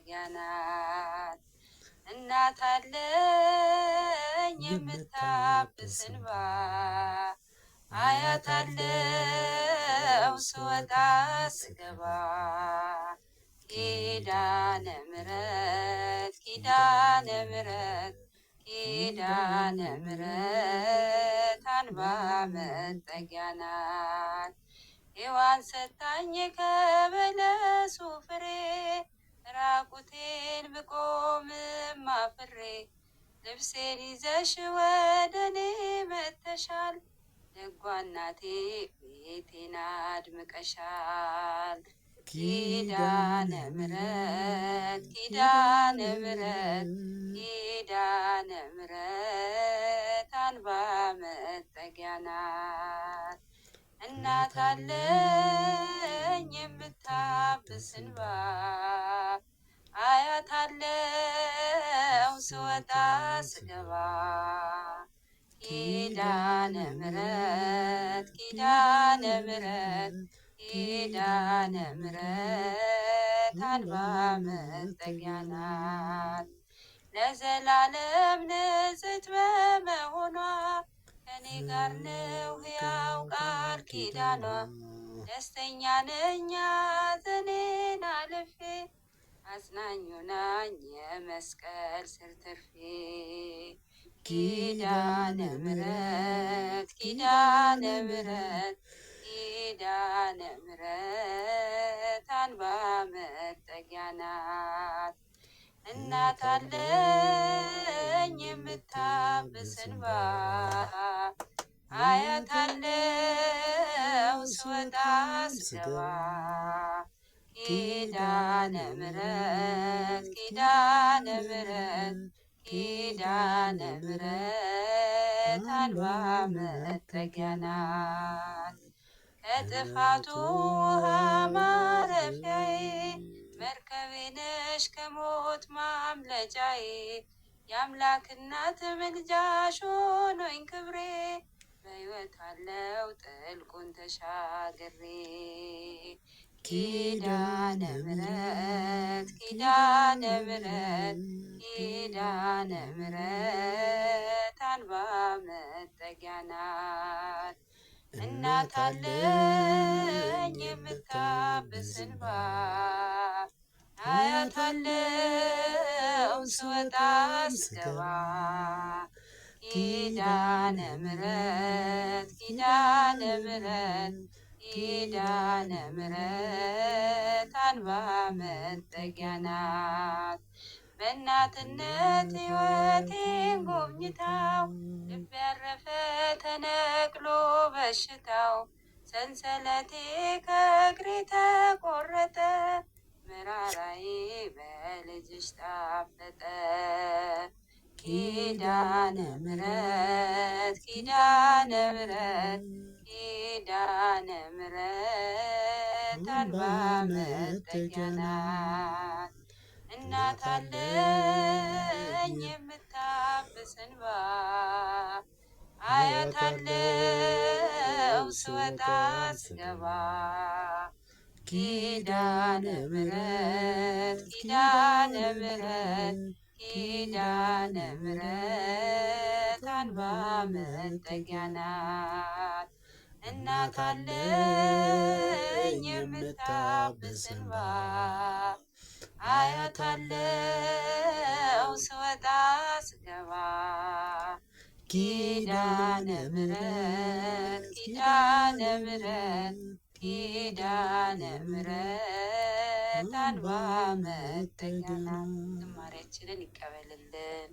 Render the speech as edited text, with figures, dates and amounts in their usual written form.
መጠጊያ ናት። እናት አለኝ የምታብስ እንባ አያት አለው ስወጣ ስገባ ኪዳነ ምሕረት ኪዳነ ምሕረት ኪዳነ ምሕረት አንባ መጠጊያ ናት። ሔዋን ሰታኝ ከበለሱ ፍሬ ራቁቴን ብቆምም አፍሬ ልብሴን ይዘሽ ወደኔ መጥተሻል ደጓ እናቴ ቤቴን አድምቀሻል። ኪዳነ ምሕረት ኪዳነ ምሕረት ኪዳነ ምሕረት አንባ መጠጊያ ናት። እናት አለኝ የምታብስ እንባ አያት አለው ስወጣ ስገባ ኪዳነ ምሕረት ኪዳነ ምሕረት ኪዳነ ምሕረት አንባ መጠጊያ ናት። ለዘላለም ንጽሕት በመሆኗ ከኔ ጋር ነው ሕያው ቃል ኪዳኗ። ደስተኛ ነኝ ሐዘኔን አልፌ አጽናኙ ናኝ የመስቀል ስር ትርፌ። ኪዳነ ምሕረት ኪዳነ ምሕረት ኪዳነ ምሕረት አንባ መጠጊያ ናት። እናት አለኝ የምታብስ እንባ አያት አለው ስወጣ ስገባ ኪዳነ ምሕረት ኪዳነ ምሕረት ኪዳነ ምሕረት አንባ መጠጊያ ናት። ከጥፋቱ ውሃ ማረፊያዬ መርከቤ ነሽ ከሞት ማምለጫዬ የአምላክ እናት ምልጃሽ ሆኖኝ ክብሬ በሕይወት አለው ጥልቁን ተሻግሬ። ኪዳነ ምሕረት ኪዳነ ምሕረት ኪዳነ ምሕረት አንባ መጠጊያ ናት። እናት አለኝ የምታብስ እንባ አያት አለው ስወጣ ስገባ ኪዳነ ምሕረት ኪዳነ ምሕረት ኪዳነ ምሕረት አንባ መጠጊያ ናት። በእናትነት ሕይወቴን ጎብኝታው ልብ ያረፈ ተነቅሎ በሽታው ሰንሰለቴ ከእግሬ ተቆረጠ መራራዬ በልጅሽ ጣፈጠ። ኪዳነ ምሕረት ኪዳነ ምሕረት ኪዳነ ምሕረት አንባ መጠጊያ ናት። እናት አለኝ የምታብስ እንባ አያት አለው ስወጣ ስገባ ኪዳነ ምሕረት ኪዳነ ምሕረት ኪዳነ ምሕረት አንባ መጠጊያ ናት። እናት አለኝ የምታብስ እንባ አያት አለው ስወጣ ስገባ ኪዳነ ምሕረት ኪዳነ ምሕረት ኪዳነ ምሕረት አንባ መጠጊያ ናት። ዝማሬያችንን ይቀበልልን።